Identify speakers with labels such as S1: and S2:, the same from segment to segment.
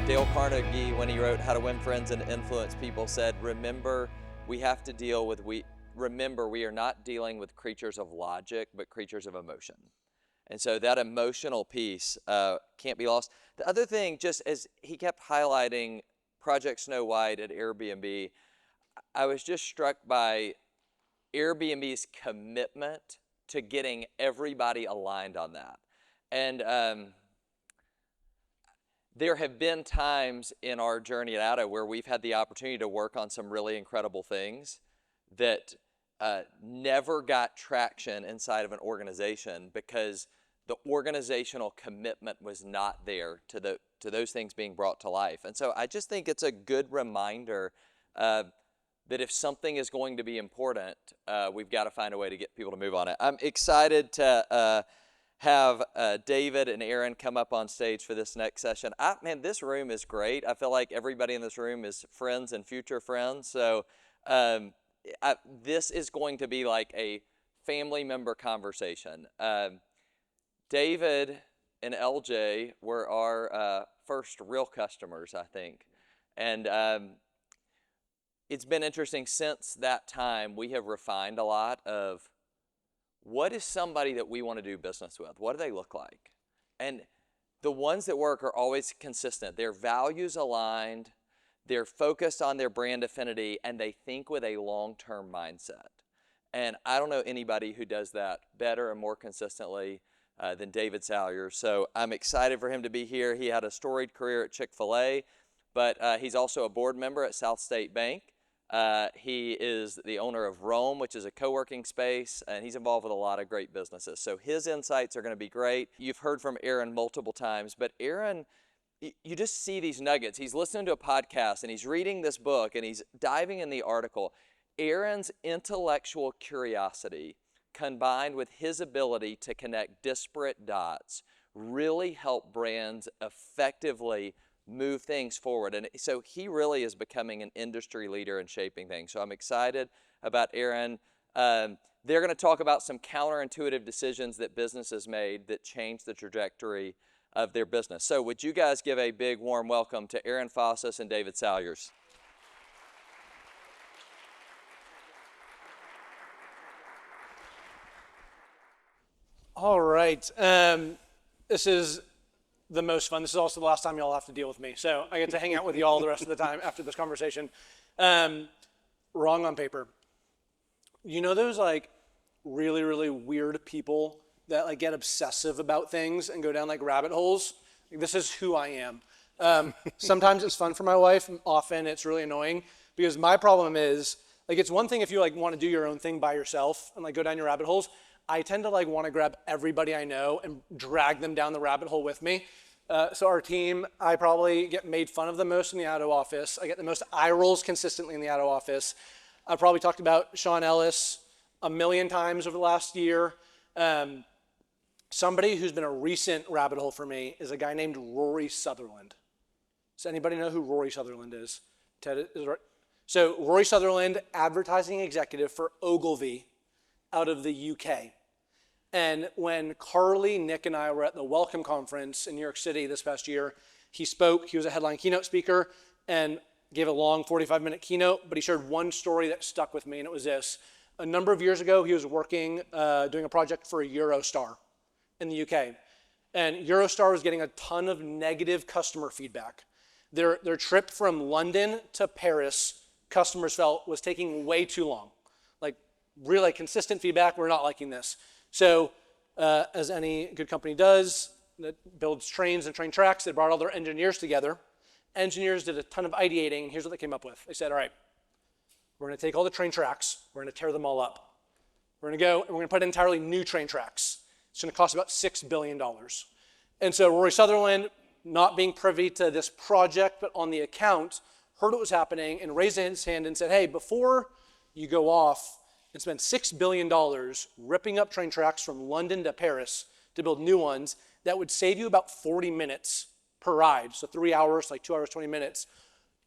S1: Dale Carnegie, when he wrote How to Win Friends and Influence People, said, remember, we are not dealing with creatures of logic, but creatures of emotion. And so that emotional piece can't be lost. The other thing, just as he kept highlighting Project Snow White at Airbnb, I was just struck by Airbnb's commitment to getting everybody aligned on that. And there have been times in our journey at ADDO where we've had the opportunity to work on some really incredible things that never got traction inside of an organization because the organizational commitment was not there to those things being brought to life. And so I just think it's a good reminder that if something is going to be important, we've got to find a way to get people to move on it. I'm excited to have David and Aaron come up on stage for this next session. Man, this room is great. I feel like everybody in this room is friends and future friends. So this is going to be like a family member conversation. David and LJ were our first real customers, I think. And it's been interesting since that time. We have refined a lot of what is somebody that we want to do business with? What do they look like? And the ones that work are always consistent. Their values aligned, they're focused on their brand affinity, and they think with a long-term mindset. And I don't know anybody who does that better and more consistently than David Salyers. So I'm excited for him to be here. He had a storied career at Chick-fil-A, but he's also a board member at South State Bank. He is the owner of Rome, which is a co-working space, and he's involved with a lot of great businesses. So his insights are going to be great. You've heard from Aaron multiple times, but Aaron, you just see these nuggets. He's listening to a podcast, and he's reading this book, and he's diving in the article. Aaron's intellectual curiosity combined with his ability to connect disparate dots really help brands effectively move things forward. And so he really is becoming an industry leader in shaping things. So I'm excited about Aaron. They're going to talk about some counterintuitive decisions that businesses made that changed the trajectory of their business. So would you guys give a big warm welcome to Aaron Fossas and David Salyers.
S2: All right. This is the most fun. This is also the last time y'all have to deal with me. So I get to hang out with y'all the rest of the time after this conversation. Wrong on paper. You know those like really, really weird people that like get obsessive about things and go down like rabbit holes? Like, this is who I am. Sometimes it's fun for my wife. Often it's really annoying because my problem is like, it's one thing if you like want to do your own thing by yourself and like go down your rabbit holes. I tend to like want to grab everybody I know and drag them down the rabbit hole with me. So our team, I probably get made fun of the most in the ADDO office. I get the most eye rolls consistently in the ADDO office. I've probably talked about Sean Ellis a million times over the last year. Somebody who's been a recent rabbit hole for me is a guy named Rory Sutherland. Does anybody know who Rory Sutherland is? Ted is right. So Rory Sutherland, advertising executive for Ogilvy out of the UK. And when Carly, Nick, and I were at the Welcome Conference in New York City this past year, he spoke. He was a headline keynote speaker and gave a long 45-minute keynote, but he shared one story that stuck with me, and it was this. A number of years ago, he was working, doing a project for a Eurostar in the UK. And Eurostar was getting a ton of negative customer feedback. Their trip from London to Paris, customers felt, was taking way too long. Like, really consistent feedback, we're not liking this. So, as any good company does, that builds trains and train tracks, they brought all their engineers together. Engineers did a ton of ideating, and here's what they came up with. They said, all right, we're going to take all the train tracks, we're going to tear them all up. We're going to go, and we're going to put in entirely new train tracks. It's going to cost about $6 billion. And so Rory Sutherland, not being privy to this project, but on the account, heard what was happening and raised his hand and said, hey, before you go off and spend $6 billion ripping up train tracks from London to Paris to build new ones, that would save you about 40 minutes per ride. So 3 hours, like 2 hours, 20 minutes.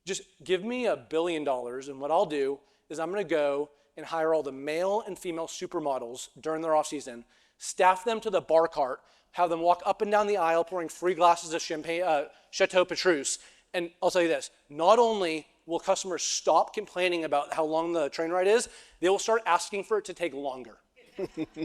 S2: Just give me $1 billion, and what I'll do is I'm going to go and hire all the male and female supermodels during their off season, staff them to the bar cart, have them walk up and down the aisle pouring free glasses of champagne, Chateau Petrus, And I'll tell you this, not only will customers stop complaining about how long the train ride is, they will start asking for it to take longer.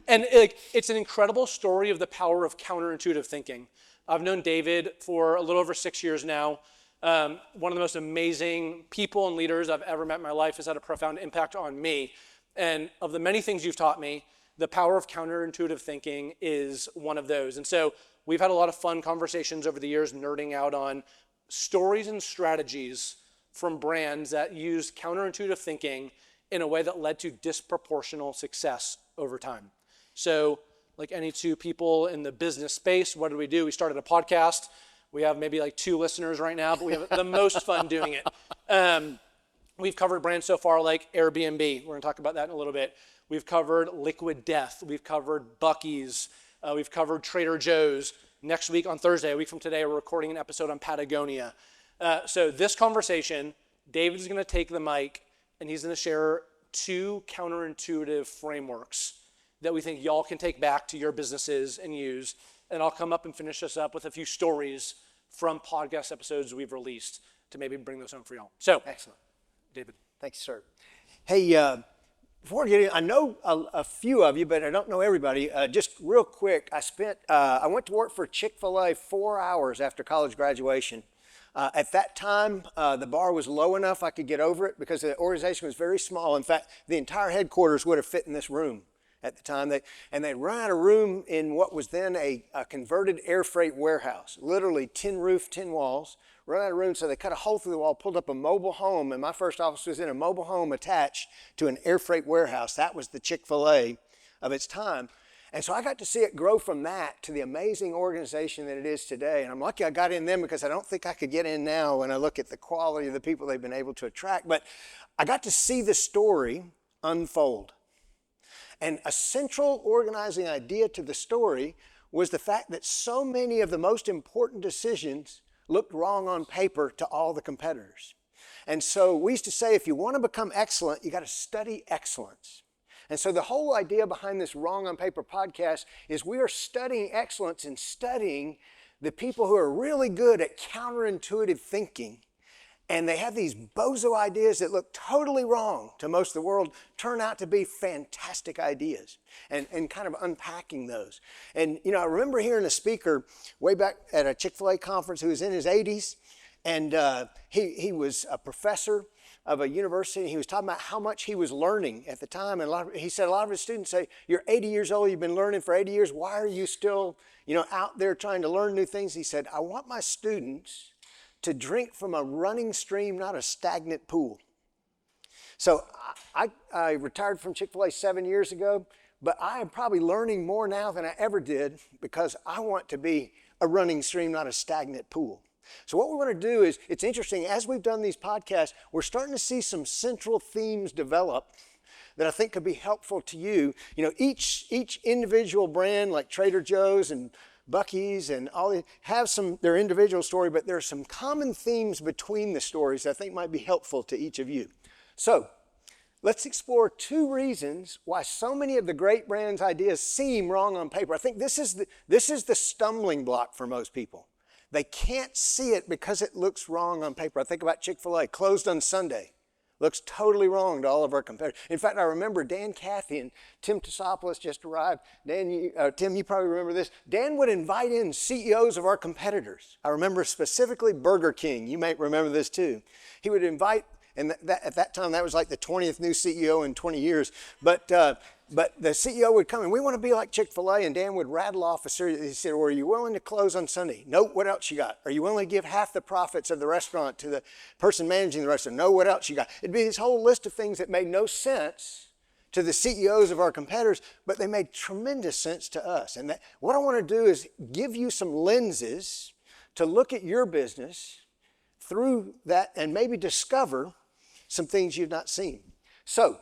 S2: And it's an incredible story of the power of counterintuitive thinking. I've known David for a little over 6 years now. One of the most amazing people and leaders I've ever met in my life has had a profound impact on me. And of the many things you've taught me, the power of counterintuitive thinking is one of those. And so we've had a lot of fun conversations over the years, nerding out on stories and strategies from brands that use counterintuitive thinking in a way that led to disproportional success over time. So like any two people in the business space, what do? We started a podcast. We have maybe like 2 listeners right now, but we have the most fun doing it. We've covered brands so far like Airbnb. We're going to talk about that in a little bit. We've covered Liquid Death. We've covered Buc-ee's. We've covered Trader Joe's. Next week on Thursday, a week from today, we're recording an episode on Patagonia. So this conversation, David is going to take the mic and he's going to share 2 counterintuitive frameworks that we think y'all can take back to your businesses and use. And I'll come up and finish us up with a few stories from podcast episodes we've released to maybe bring those home for y'all. So,
S3: excellent.
S2: David.
S3: Thanks, sir. Hey, before we get in, I know a few of you, but I don't know everybody. Just real quick, I went to work for Chick-fil-A 4 hours after college graduation. At that time, the bar was low enough I could get over it because the organization was very small. In fact, the entire headquarters would have fit in this room at the time. They ran out of room in what was then a converted air freight warehouse, literally tin roof, tin walls. Run out of room, so they cut a hole through the wall, pulled up a mobile home, and my first office was in a mobile home attached to an air freight warehouse. That was the Chick-fil-A of its time. And so I got to see it grow from that to the amazing organization that it is today. And I'm lucky I got in then because I don't think I could get in now when I look at the quality of the people they've been able to attract. But I got to see the story unfold. And a central organizing idea to the story was the fact that so many of the most important decisions looked wrong on paper to all the competitors. And so we used to say, if you want to become excellent, you got to study excellence. And so the whole idea behind this Wrong on Paper podcast is we are studying excellence and studying the people who are really good at counterintuitive thinking. And they have these bozo ideas that look totally wrong to most of the world, turn out to be fantastic ideas, and kind of unpacking those. And, you know, I remember hearing a speaker way back at a Chick-fil-A conference who was in his 80s, and he was a professor of a university, and he was talking about how much he was learning at the time. And he said a lot of his students say, you're 80 years old, you've been learning for 80 years, why are you still, you know, out there trying to learn new things? He said, I want my students to drink from a running stream, not a stagnant pool. So I retired from Chick-fil-A 7 years ago, but I am probably learning more now than I ever did because I want to be a running stream, not a stagnant pool. So what we want to do is, it's interesting, as we've done these podcasts, we're starting to see some central themes develop that I think could be helpful to you. You know, each individual brand like Trader Joe's and Buc-ee's and all these have their individual story, but there are some common themes between the stories that I think might be helpful to each of you. So let's explore 2 reasons why so many of the great brands' ideas seem wrong on paper. I think this is the stumbling block for most people. They can't see it because it looks wrong on paper. I think about Chick-fil-A, closed on Sunday. Looks totally wrong to all of our competitors. In fact, I remember Dan Cathy and Tim Tosopoulos just arrived. Tim, you probably remember this. Dan would invite in CEOs of our competitors. I remember specifically Burger King. You might remember this too. He would invite, and at that time, that was like the 20th new CEO in 20 years. But the CEO would come and we want to be like Chick-fil-A, and Dan would rattle off a series. He said, well, are you willing to close on Sunday? No, what else you got? Are you willing to give half the profits of the restaurant to the person managing the restaurant? No, what else you got? It'd be this whole list of things that made no sense to the CEOs of our competitors, but they made tremendous sense to us. And what I want to do is give you some lenses to look at your business through that and maybe discover some things you've not seen. So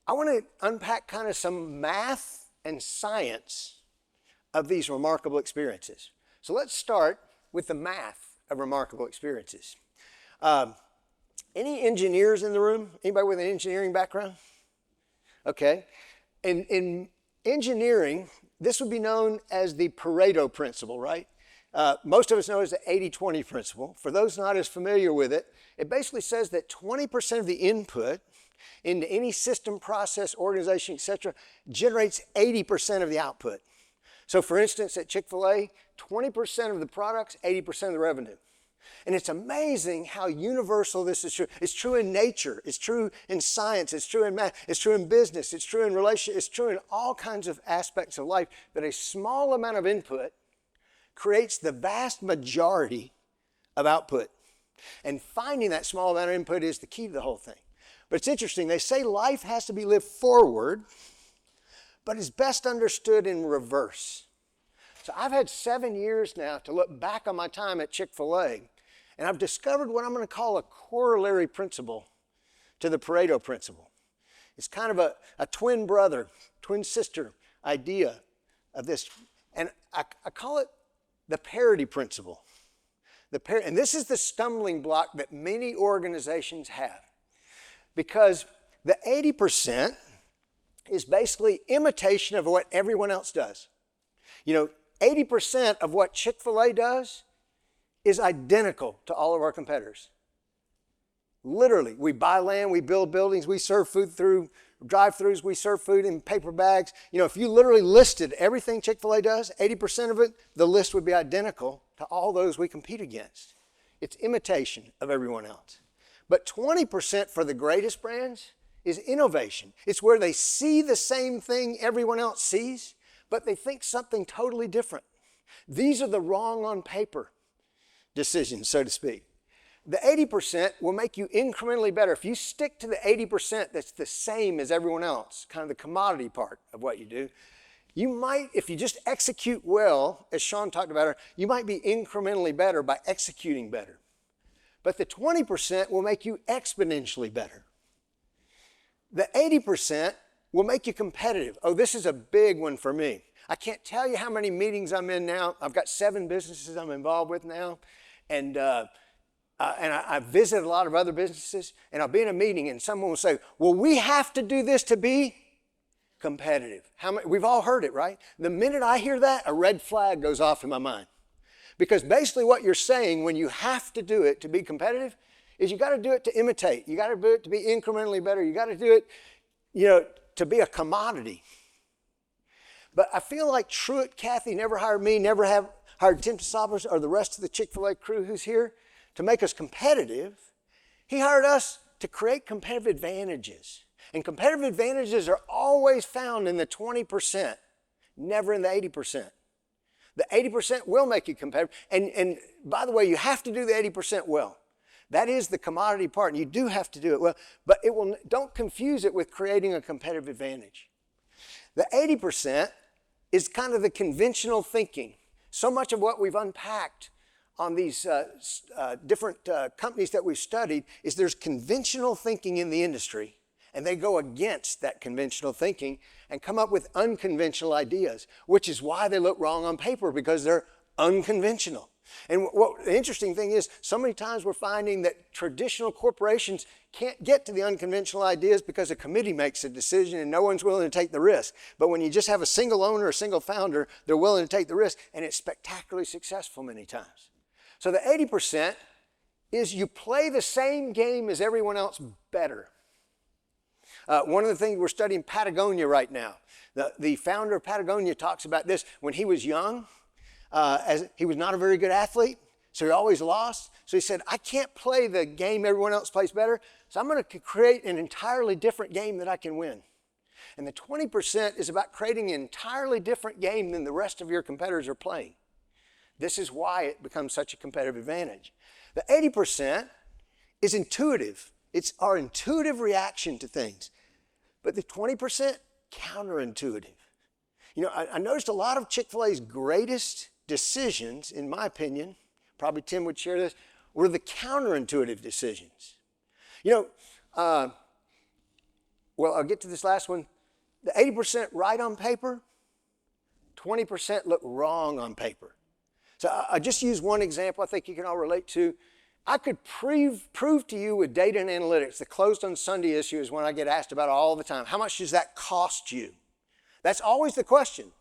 S3: I want to unpack kind of some math and science of these remarkable experiences. So let's start with the math of remarkable experiences. Any engineers in the room? Anybody with an engineering background? Okay. In engineering, this would be known as the Pareto principle, right? Most of us know it as the 80-20 principle. For those not as familiar with it, it basically says that 20% of the input into any system, process, organization, etc., generates 80% of the output. So for instance, at Chick-fil-A, 20% of the products, 80% of the revenue. And it's amazing how universal this is true. It's true in nature, it's true in science, it's true in math, it's true in business, it's true in relationships, it's true in all kinds of aspects of life, that a small amount of input creates the vast majority of output. And finding that small amount of input is the key to the whole thing. But it's interesting, they say life has to be lived forward, but is best understood in reverse. So I've had 7 years now to look back on my time at Chick-fil-A, and I've discovered what I'm going to call a corollary principle to the Pareto principle. It's kind of a twin brother, twin sister idea of this, and I call it the parity principle. And this is the stumbling block that many organizations have, because the 80% is basically imitation of what everyone else does. You know, 80% of what Chick-fil-A does is identical to all of our competitors. Literally, we buy land, we build buildings, we serve food through drive-thrus, we serve food in paper bags. You know, if you literally listed everything Chick-fil-A does, 80% of it, the list would be identical to all those we compete against. It's imitation of everyone else. But 20% for the greatest brands is innovation. It's where they see the same thing everyone else sees, but they think something totally different. These are the wrong on paper decisions, so to speak. The 80% will make you incrementally better. If you stick to the 80% that's the same as everyone else, kind of the commodity part of what you do, you might, if you just execute well, as Sean talked about, you might be incrementally better by executing better. But the 20% will make you exponentially better. The 80% will make you competitive. Oh, this is a big one for me. I can't tell you how many meetings I'm in now. I've got 7 businesses I'm involved with now. And I visit a lot of other businesses, and I'll be in a meeting and someone will say, well, we have to do this to be competitive. We've all heard it, right? The minute I hear that, a red flag goes off in my mind. Because basically what you're saying when you have to do it to be competitive is you got to do it to imitate. You got to do it to be incrementally better. You got to do it, you know, to be a commodity. But I feel like Truett, Kathy never hired me, never have hired Tim Salyers or the rest of the Chick-fil-A crew who's here to make us competitive. He hired us to create competitive advantages. And competitive advantages are always found in the 20%, never in the 80%. The 80% will make you competitive. And by the way, you have to do the 80% well. That is the commodity part, and you do have to do it well. But don't confuse it with creating a competitive advantage. The 80% is kind of the conventional thinking. So much of what we've unpacked on these different companies that we've studied is there's conventional thinking in the industry, and they go against that conventional thinking and come up with unconventional ideas, which is why they look wrong on paper, because they're unconventional. And what the interesting thing is, so many times we're finding that traditional corporations can't get to the unconventional ideas because a committee makes a decision and no one's willing to take the risk. But when you just have a single owner, a single founder, they're willing to take the risk, and it's spectacularly successful many times. So the 80% is you play the same game as everyone else better. One of the things we're studying Patagonia right now. The founder of Patagonia talks about this. When he was young, as he was not a very good athlete, so he always lost. So he said, I can't play the game everyone else plays better, so I'm going to create an entirely different game that I can win. And the 20% is about creating an entirely different game than the rest of your competitors are playing. This is why it becomes such a competitive advantage. The 80% is intuitive. It's our intuitive reaction to things. But the 20%, counterintuitive. You know, I noticed a lot of Chick-fil-A's greatest decisions, in my opinion, probably Tim would share this, were the counterintuitive decisions. You know, well, I'll get to this last one. The 80% right on paper, 20% look wrong on paper. So I just use one example I think you can all relate to. I could prove to you with data and analytics, the closed on Sunday issue is one I get asked about all the time. How much does that cost you? That's always the question.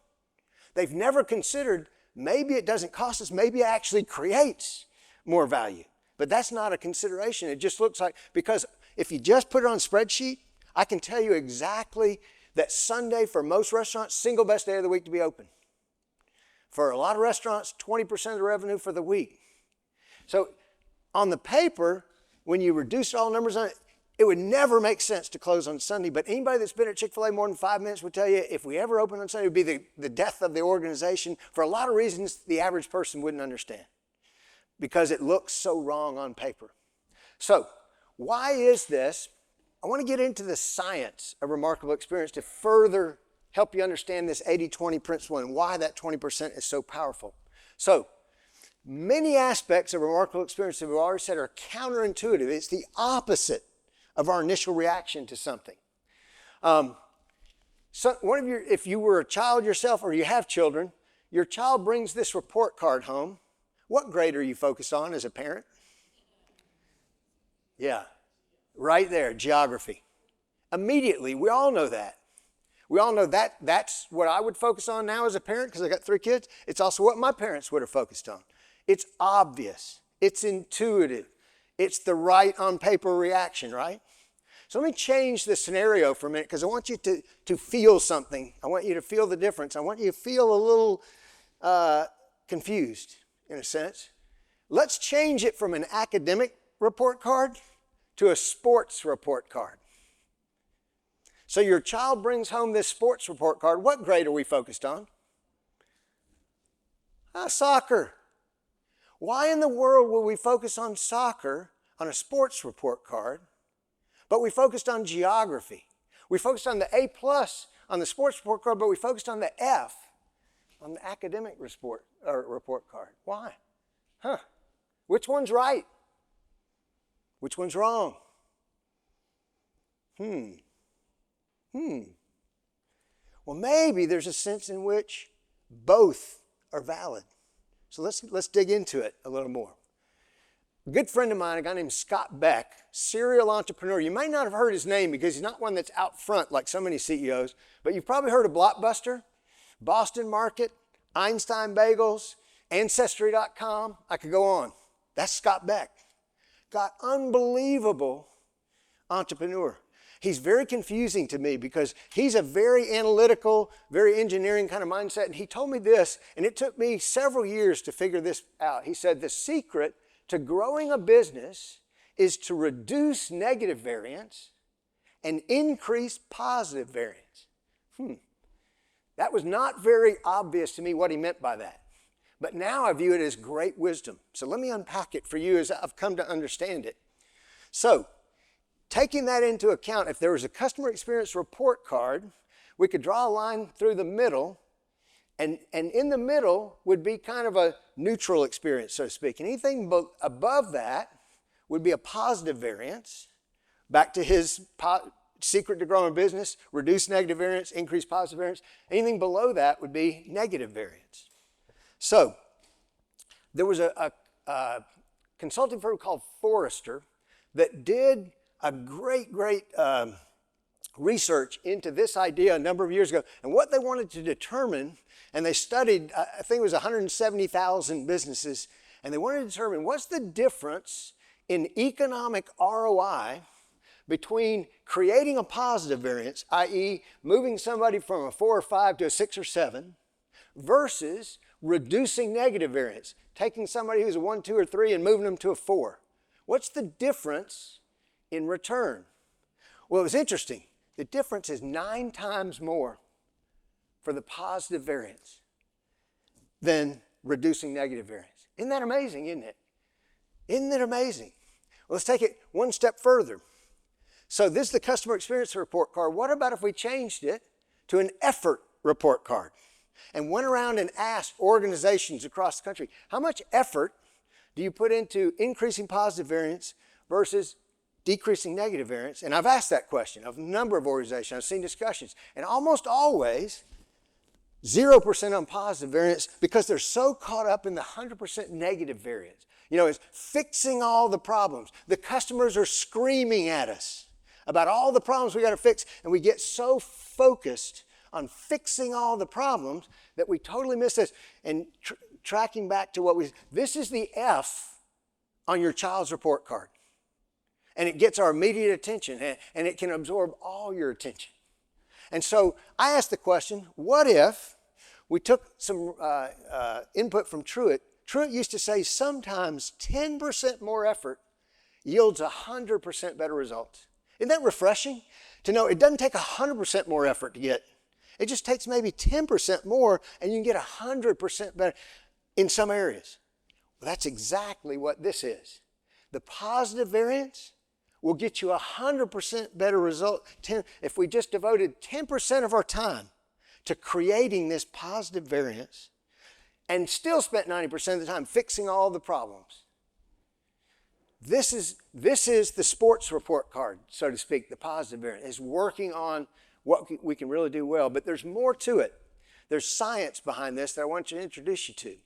S3: They've never considered maybe it doesn't cost us, maybe it actually creates more value. But that's not a consideration. It just looks like, because if you just put it on a spreadsheet, I can tell you exactly that Sunday for most restaurants, single best day of the week to be open. For a lot of restaurants, 20% of the revenue for the week. So on the paper, when you reduce all numbers on it, it would never make sense to close on Sunday. But anybody that's been at Chick-fil-A more than 5 minutes would tell you, if we ever open on Sunday, it would be the death of the organization for a lot of reasons the average person wouldn't understand, because it looks so wrong on paper. So why is this? I want to get into the science of remarkable experience to further help you understand this 80-20 principle and why that 20% is so powerful. So many aspects of remarkable experience that we've already said are counterintuitive. It's the opposite of our initial reaction to something. If you were a child yourself or you have children, your child brings this report card home. What grade are you focused on as a parent? Yeah, right there, geography. Immediately, we all know that. We all know that that's what I would focus on now as a parent because I got 3 kids. It's also what my parents would have focused on. It's obvious. It's intuitive. It's the right on paper reaction, right? So let me change the scenario for a minute because I want you to feel something. I want you to feel the difference. I want you to feel a little confused in a sense. Let's change it from an academic report card to a sports report card. So your child brings home this sports report card. What grade are we focused on? Soccer. Why in the world will we focus on soccer on a sports report card, but we focused on geography? We focused on the A+ on the sports report card, but we focused on the F on the academic report card. Why? Which one's right? Which one's wrong? Well, maybe there's a sense in which both are valid. So let's dig into it a little more. A good friend of mine, a guy named Scott Beck, serial entrepreneur. You may not have heard his name because he's not one that's out front like so many CEOs, but you've probably heard of Blockbuster, Boston Market, Einstein Bagels, Ancestry.com. I could go on. That's Scott Beck. Got unbelievable entrepreneur. He's very confusing to me because he's a very analytical, very engineering kind of mindset. And he told me this, and it took me several years to figure this out. He said the secret to growing a business is to reduce negative variance and increase positive variance. That was not very obvious to me what he meant by that. But now I view it as great wisdom. So let me unpack it for you as I've come to understand it. So, taking that into account, if there was a customer experience report card, we could draw a line through the middle, and in the middle would be kind of a neutral experience, so to speak. And anything above that would be a positive variance. Back to his secret to growing business, reduce negative variance, increase positive variance. Anything below that would be negative variance. So there was a consulting firm called Forrester that did a great research into this idea a number of years ago. And what they wanted to determine, and they studied, I think it was 170,000 businesses, and they wanted to determine what's the difference in economic ROI between creating a positive variance, i.e. moving somebody from a 4 or 5 to a 6 or 7, versus reducing negative variance, taking somebody who's a 1, 2, or 3 and moving them to a 4. What's the difference in return? Well, it was interesting. The difference is 9 times more for the positive variance than reducing negative variance. Isn't that amazing, isn't it? Isn't it amazing? Well, let's take it one step further. So this is the customer experience report card. What about if we changed it to an effort report card and went around and asked organizations across the country, how much effort do you put into increasing positive variance versus decreasing negative variance? And I've asked that question of a number of organizations. I've seen discussions. And almost always, 0% on positive variance because they're so caught up in the 100% negative variance. You know, it's fixing all the problems. The customers are screaming at us about all the problems we got to fix, and we get so focused on fixing all the problems that we totally miss this. And tracking back to this is the F on your child's report card. And it gets our immediate attention, and it can absorb all your attention. And so I asked the question, what if we took some input from Truett? Truett used to say sometimes 10% more effort yields 100% better results. Isn't that refreshing? To know it doesn't take 100% more effort to get. It just takes maybe 10% more, and you can get 100% better in some areas. Well, that's exactly what this is. The positive variance will get you 100% better result. If we just devoted 10% of our time to creating this positive variance and still spent 90% of the time fixing all the problems. This is the sports report card, so to speak, the positive variance. It's working on what we can really do well, but there's more to it. There's science behind this that I want to introduce you to.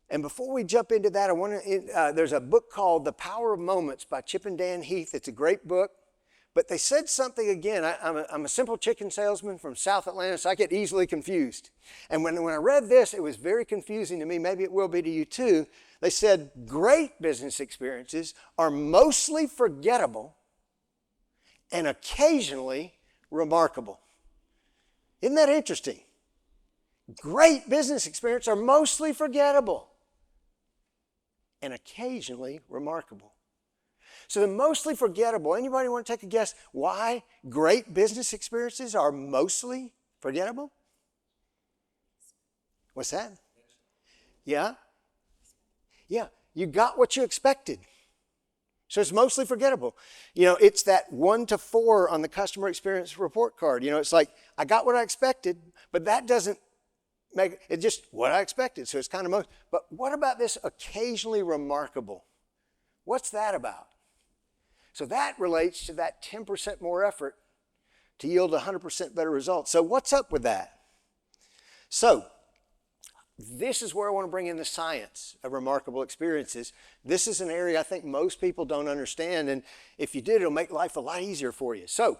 S3: And before we jump into that, there's a book called The Power of Moments by Chip and Dan Heath. It's a great book. But they said something again. I'm a simple chicken salesman from South Atlanta, so I get easily confused. And when I read this, it was very confusing to me. Maybe it will be to you too. They said great business experiences are mostly forgettable and occasionally remarkable. Isn't that interesting? Great business experiences are mostly forgettable and occasionally remarkable. So the mostly forgettable, anybody want to take a guess why great business experiences are mostly forgettable? What's that? Yeah? Yeah, you got what you expected. So it's mostly forgettable. You know, it's that 1 to 4 on the customer experience report card. You know, it's like, I got what I expected, but that doesn't make it just what I expected. So it's kind of most, but what about this occasionally remarkable? What's that about? So that relates to that 10% more effort to yield 100% better results. So what's up with that? So this is where I want to bring in the science of remarkable experiences. This is an area I think most people don't understand, and if you did, it'll make life a lot easier for you. So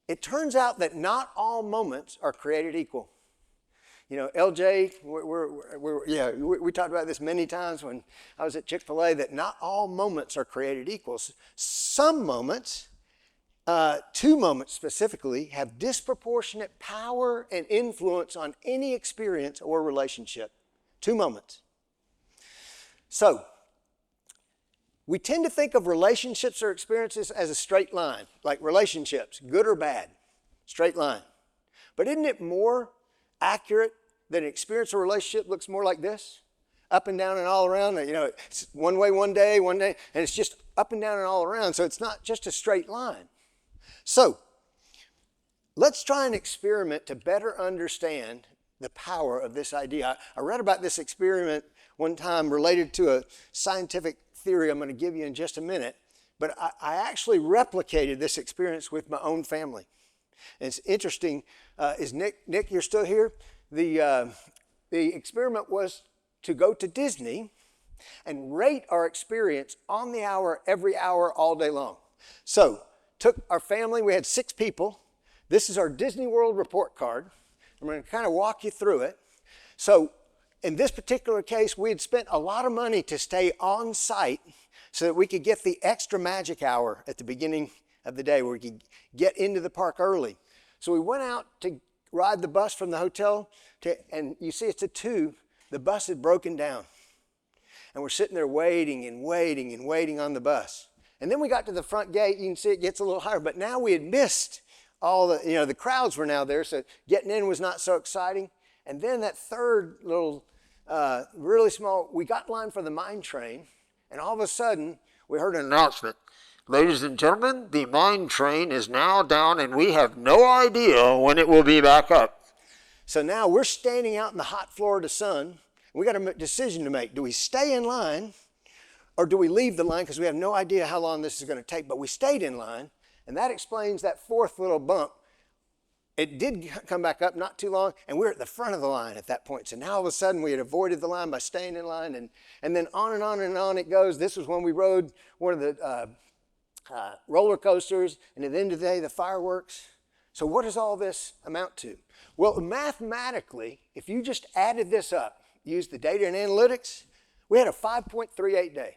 S3: it turns out that not all moments are created equal. You know, LJ, we talked about this many times when I was at Chick-fil-A, that not all moments are created equal. Some moments, 2 moments specifically, have disproportionate power and influence on any experience or relationship. 2 moments. So, we tend to think of relationships or experiences as a straight line, like relationships, good or bad, straight line. But isn't it more accurate that an experience or relationship looks more like this? Up and down and all around. You know, it's one way one day, and it's just up and down and all around. So it's not just a straight line. So let's try an experiment to better understand the power of this idea. I read about this experiment one time related to a scientific theory I'm going to give you in just a minute. But I actually replicated this experience with my own family. And it's interesting. Is Nick, you're still here? The experiment was to go to Disney and rate our experience on the hour, every hour, all day long. So, took our family, we had 6 people. This is our Disney World report card. I'm going to kind of walk you through it. So, in this particular case, we had spent a lot of money to stay on site so that we could get the extra magic hour at the beginning of the day where we could get into the park early. So we went out to ride the bus from the hotel, and you see it's a 2. The bus had broken down. And we're sitting there waiting and waiting and waiting on the bus. And then we got to the front gate. You can see it gets a little higher, but now we had missed all the, the crowds were now there, so getting in was not so exciting. And then that third little, really small, we got in line for the mine train, and all of a sudden, we heard an announcement. Ladies and gentlemen, the mine train is now down, and we have no idea when it will be back up. So now we're standing out in the hot Florida sun. We got a decision to make. Do we stay in line, or do we leave the line because we have no idea how long this is going to take? But we stayed in line, and that explains that 4th little bump. It did come back up not too long, and we were at the front of the line at that point. So now all of a sudden we had avoided the line by staying in line, and then on and on and on it goes. This was when we rode one of the roller coasters, and at the end of the day, the fireworks. So what does all this amount to? Well, mathematically, if you just added this up, used the data and analytics, we had a 5.38 day.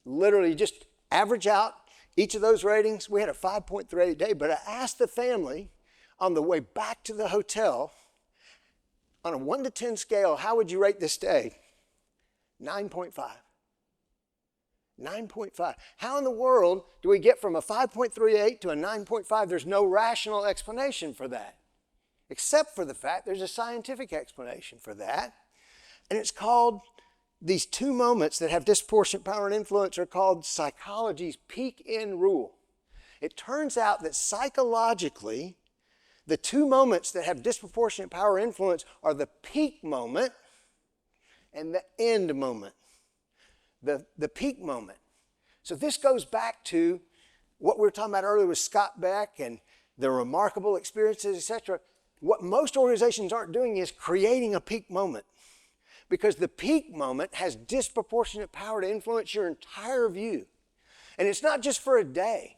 S3: Literally just average out each of those ratings, we had a 5.38 day. But I asked the family on the way back to the hotel, on a 1 to 10 scale, how would you rate this day? 9.5. 9.5. How in the world do we get from a 5.38 to a 9.5? There's no rational explanation for that, except for the fact there's a scientific explanation for that. And it's called, these two moments that have disproportionate power and influence are called psychology's peak-in rule. It turns out that psychologically, the two moments that have disproportionate power and influence are the peak moment and the end moment. The peak moment. So this goes back to what we were talking about earlier with Scott Beck and the remarkable experiences, etc. What most organizations aren't doing is creating a peak moment, because the peak moment has disproportionate power to influence your entire view. And it's not just for a day.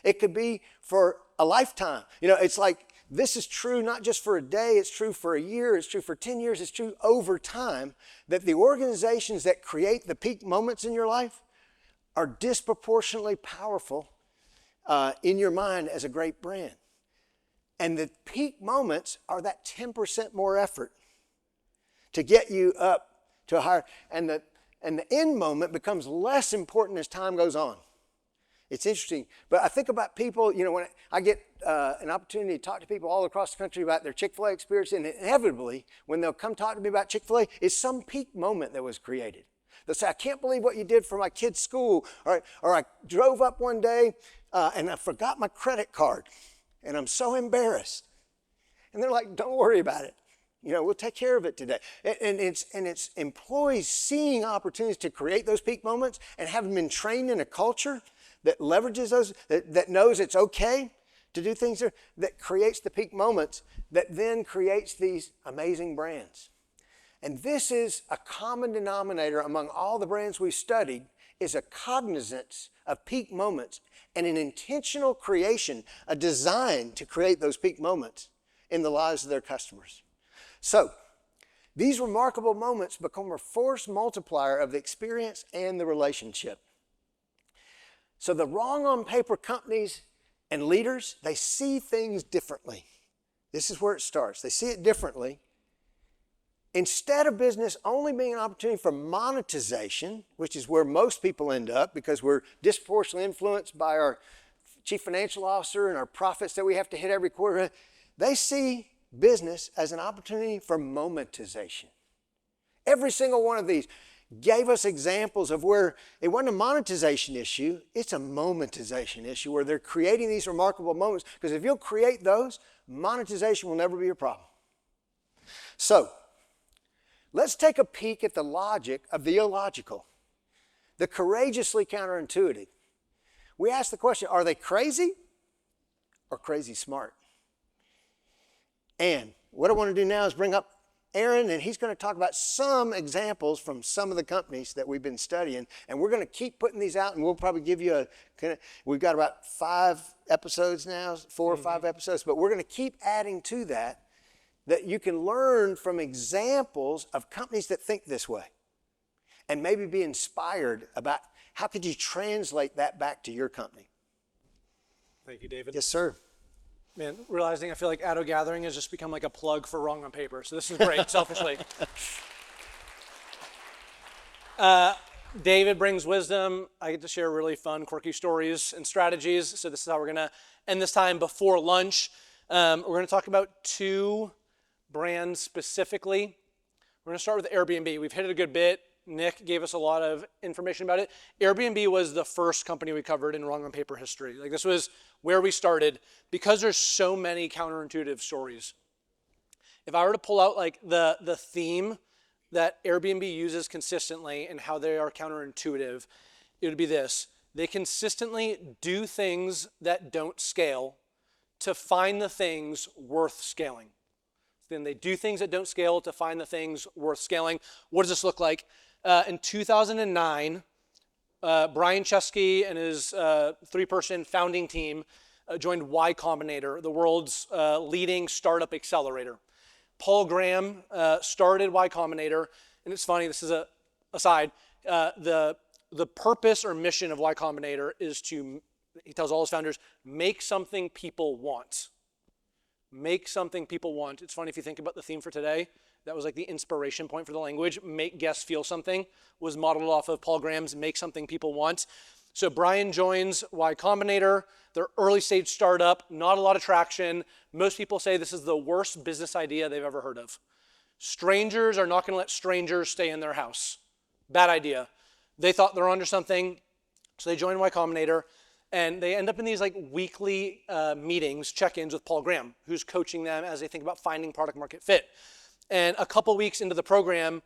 S3: It could be for a lifetime. You know, it's like, this is true not just for a day, it's true for a year, it's true for 10 years, it's true over time, that the organizations that create the peak moments in your life are disproportionately powerful in your mind as a great brand. And the peak moments are that 10% more effort to get you up to a higher, and the end moment becomes less important as time goes on. It's interesting, but I think about people, you know, when I get an opportunity to talk to people all across the country about their Chick-fil-A experience, and inevitably, when they'll come talk to me about Chick-fil-A, it's some peak moment that was created. They'll say, I can't believe what you did for my kid's school, or I drove up one day and I forgot my credit card, and I'm so embarrassed. And they're like, don't worry about it. You know, we'll take care of it today. And it's employees seeing opportunities to create those peak moments and having been trained in a culture that leverages those, that knows it's okay to do things there, that creates the peak moments, that then creates these amazing brands. And this is a common denominator among all the brands we've studied, is a cognizance of peak moments and an intentional creation, a design to create those peak moments in the lives of their customers. So, these remarkable moments become a force multiplier of the experience and the relationship. So the wrong on paper companies and leaders, they see things differently. This is where it starts. They see it differently. Instead of business only being an opportunity for monetization, which is where most people end up because we're disproportionately influenced by our chief financial officer and our profits that we have to hit every quarter, they see business as an opportunity for momentization. Every single one of these gave us examples of where it wasn't a monetization issue, it's a momentization issue where they're creating these remarkable moments, because if you'll create those, monetization will never be a problem. So, let's take a peek at the logic of the illogical, the courageously counterintuitive. We ask the question, are they crazy or crazy smart? And what I want to do now is bring up Aaron, and he's going to talk about some examples from some of the companies that we've been studying. And we're going to keep putting these out, and we'll probably give you we've got about 5 episodes now, 4 or 5 episodes, but we're going to keep adding to that you can learn from examples of companies that think this way and maybe be inspired about how could you translate that back to your company.
S2: Thank you, David.
S3: Yes, sir.
S2: Man, realizing I feel like ADDO Gathering has just become like a plug for Wrong on Paper. So this is great, selfishly. David brings wisdom. I get to share really fun, quirky stories and strategies. So this is how we're going to end this time before lunch. We're going to talk about 2 brands specifically. We're going to start with Airbnb. We've hit it a good bit. Nick gave us a lot of information about it. Airbnb was the first company we covered in Wrong on Paper history. Like, this was where we started because there's so many counterintuitive stories. If I were to pull out like the theme that Airbnb uses consistently and how they are counterintuitive, it would be this. They consistently do things that don't scale to find the things worth scaling. Then they do things that don't scale to find the things worth scaling. What does this look like? In 2009, Brian Chesky and his 3-person founding team joined Y Combinator, the world's leading startup accelerator. Paul Graham started Y Combinator, and it's funny, this is a aside, the purpose or mission of Y Combinator is to, he tells all his founders, make something people want. Make something people want. It's funny if you think about the theme for today, that was like the inspiration point for the language. Make guests feel something was modeled off of Paul Graham's make something people want. So Brian joins Y Combinator. They're early stage startup, not a lot of traction. Most people say this is the worst business idea they've ever heard of. Strangers are not going to let strangers stay in their house. Bad idea. They thought they're onto something, so they join Y Combinator, and they end up in these like weekly meetings, check-ins with Paul Graham, who's coaching them as they think about finding product market fit. And a couple weeks into the program,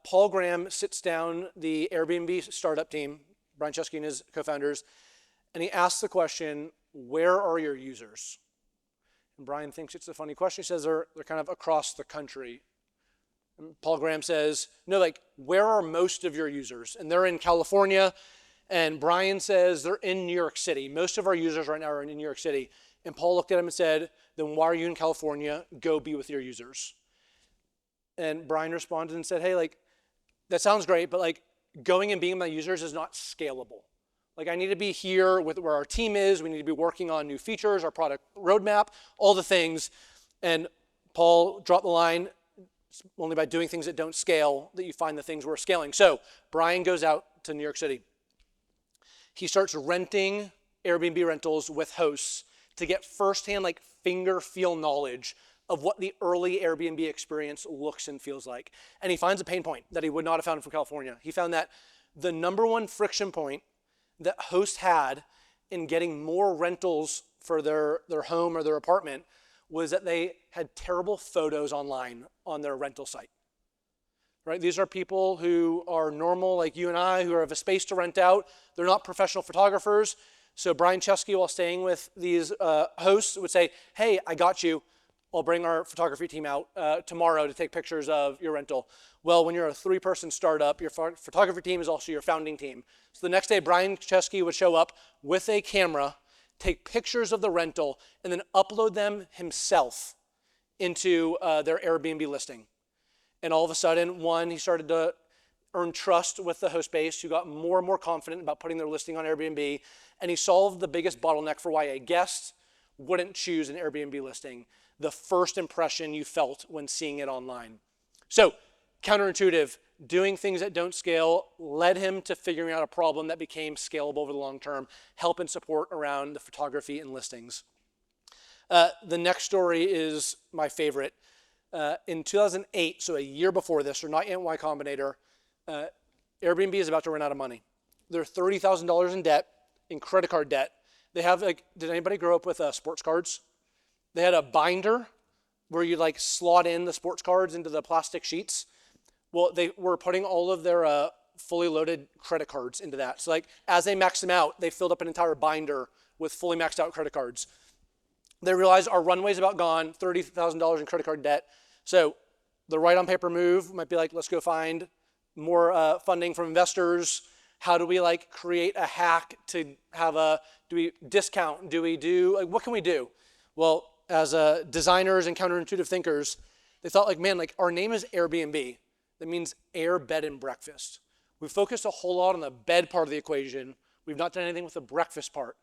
S2: Paul Graham sits down the Airbnb startup team, Brian Chesky and his co-founders, and he asks the question, where are your users? And Brian thinks it's a funny question. He says they're kind of across the country. And Paul Graham says, no, like, where are most of your users? And they're in California. And Brian says they're in New York City. Most of our users right now are in New York City. And Paul looked at him and said, then why are you in California? Go be with your users. And Brian responded and said, hey, like, that sounds great, but like going and being with my users is not scalable. Like I need to be here with where our team is. We need to be working on new features, our product roadmap, all the things. And Paul dropped the line, it's only by doing things that don't scale that you find the things worth scaling. So Brian goes out to New York City. He starts renting Airbnb rentals with hosts to get firsthand like finger feel knowledge of what the early Airbnb experience looks and feels like. And he finds a pain point that he would not have found from California. He found that the number one friction point that hosts had in getting more rentals for their home or their apartment was that they had terrible photos online on their rental site. Right? These are people who are normal like you and I who have a space to rent out. They're not professional photographers. So Brian Chesky, while staying with these hosts, would say, hey, I got you. I'll bring our photography team out tomorrow to take pictures of your rental. Well, when you're a 3-person startup, your photography team is also your founding team. So the next day, Brian Chesky would show up with a camera, take pictures of the rental, and then upload them himself into their Airbnb listing. And all of a sudden, he started to earn trust with the host base, who got more and more confident about putting their listing on Airbnb. And he solved the biggest bottleneck for why a guest wouldn't choose an Airbnb listing: the first impression you felt when seeing it online. So counterintuitive, doing things that don't scale, led him to figuring out a problem that became scalable over the long term, help and support around the photography and listings. The next story is my favorite. In 2008, so a year before this, or not yet Y Combinator, Airbnb is about to run out of money. They're $30,000 in debt, in credit card debt. They have, like, did anybody grow up with sports cards? They had a binder where you like slot in the sports cards into the plastic sheets. Well, they were putting all of their fully loaded credit cards into that. So like as they maxed them out, they filled up an entire binder with fully maxed out credit cards. They realized our runway's about gone, $30,000 in credit card debt. So the right on paper move might be like, let's go find more funding from investors. How do we like create a hack to have do we discount? Do we do, like, what can we do? Well, as designers and counterintuitive thinkers, they thought like, man, like our name is Airbnb. That means air, bed, and breakfast. We've focused a whole lot on the bed part of the equation. We've not done anything with the breakfast part.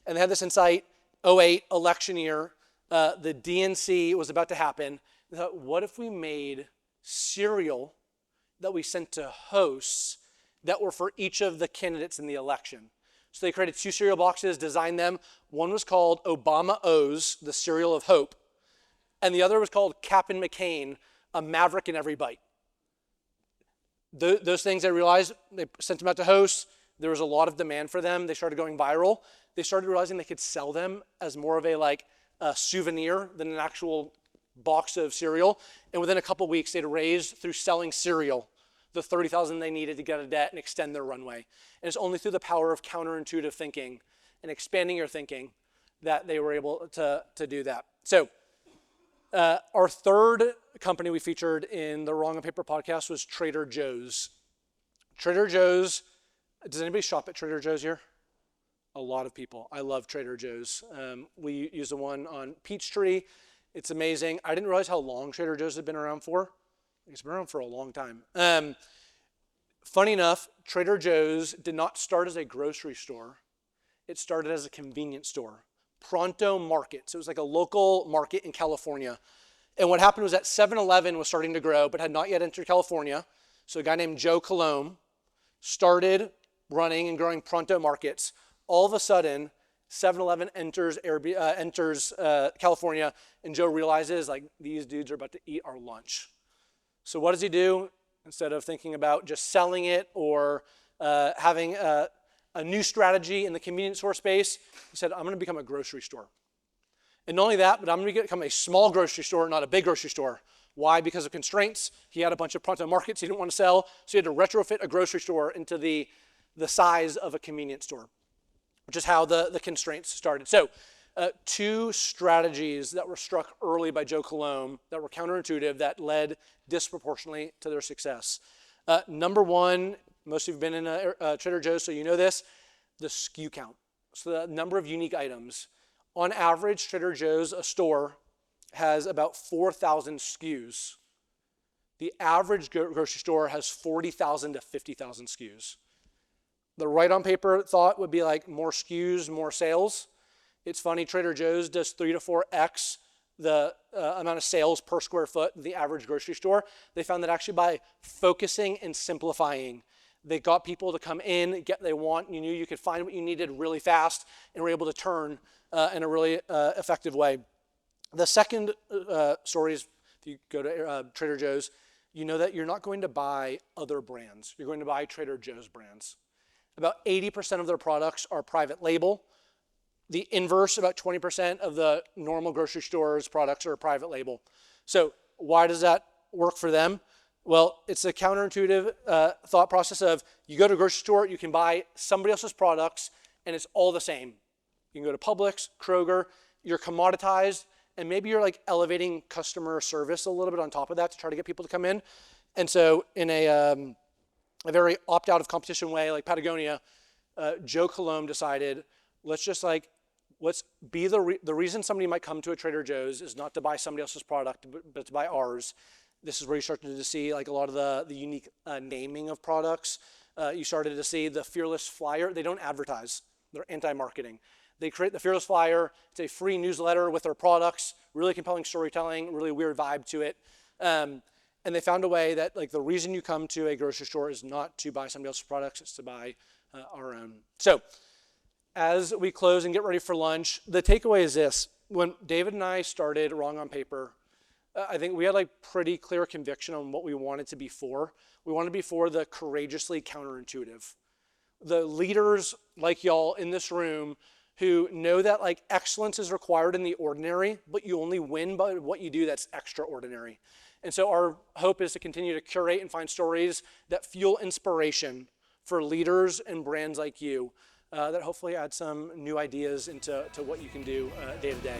S2: And they had this insight, 2008, election year, the DNC was about to happen. They thought, what if we made cereal that we sent to hosts that were for each of the candidates in the election? So they created 2 cereal boxes, designed them. One was called Obama O's, the cereal of hope. And the other was called Captain McCain, a maverick in every bite. Those things, they realized, they sent them out to hosts. There was a lot of demand for them. They started going viral. They started realizing they could sell them as more of a souvenir than an actual box of cereal. And within a couple weeks, they'd raised, through selling cereal, the $30,000 they needed to get out of debt and extend their runway. And it's only through the power of counterintuitive thinking and expanding your thinking that they were able to do that. So our third company we featured in the Wrong on Paper podcast was Trader Joe's. Trader Joe's, does anybody shop at Trader Joe's here? A lot of people. I love Trader Joe's. We use the one on Peachtree. It's amazing. I didn't realize how long Trader Joe's had been around for. It's been around for a long time. Funny enough, Trader Joe's did not start as a grocery store. It started as a convenience store. Pronto Market. So it was like a local market in California. And what happened was that 7-Eleven was starting to grow, but had not yet entered California. So a guy named Joe Colomb started running and growing Pronto Markets. All of a sudden, 7-Eleven enters California, and Joe realizes, like, these dudes are about to eat our lunch. So what does he do? Instead of thinking about just selling it or having a new strategy in the convenience store space, he said, I'm going to become a grocery store. And not only that, but I'm going to become a small grocery store, not a big grocery store. Why? Because of constraints. He had a bunch of Pronto Markets he didn't want to sell, so he had to retrofit a grocery store into the size of a convenience store, which is how the constraints started. So 2 strategies that were struck early by Joe Colomb that were counterintuitive that led disproportionately to their success. Number 1, most of you have been in a Trader Joe's, so you know this, the SKU count. So the number of unique items. On average, Trader Joe's, a store, has about 4,000 SKUs. The average grocery store has 40,000 to 50,000 SKUs. The right on paper thought would be like more SKUs, more sales. It's funny, Trader Joe's does 3 to 4x the amount of sales per square foot than the average grocery store. They found that actually by focusing and simplifying, they got people to come in, get what they want. You knew you could find what you needed really fast and were able to turn in a really effective way. The second story is, if you go to Trader Joe's, you know that you're not going to buy other brands. You're going to buy Trader Joe's brands. About 80% of their products are private label. The inverse, about 20% of the normal grocery store's products are private label. So why does that work for them? Well, it's a counterintuitive thought process of you go to a grocery store, you can buy somebody else's products, and it's all the same. You can go to Publix, Kroger, you're commoditized, and maybe you're like elevating customer service a little bit on top of that to try to get people to come in. And so in a very opt-out of competition way, like Patagonia, Joe Colomb decided, let's be the reason somebody might come to a Trader Joe's is not to buy somebody else's product, but to buy ours. This is where you started to see like a lot of the unique naming of products. You started to see the Fearless Flyer. They don't advertise. They're anti-marketing. They create the Fearless Flyer. It's a free newsletter with their products, really compelling storytelling, really weird vibe to it. And they found a way that like the reason you come to a grocery store is not to buy somebody else's products, it's to buy our own. So as we close and get ready for lunch, the takeaway is this. When David and I started Wrong on Paper, I think we had like pretty clear conviction on what we wanted to be for. We wanted to be for the courageously counterintuitive. The leaders like y'all in this room who know that like excellence is required in the ordinary, but you only win by what you do that's extraordinary. And so our hope is to continue to curate and find stories that fuel inspiration for leaders and brands like you that hopefully add some new ideas into what you can do day to day.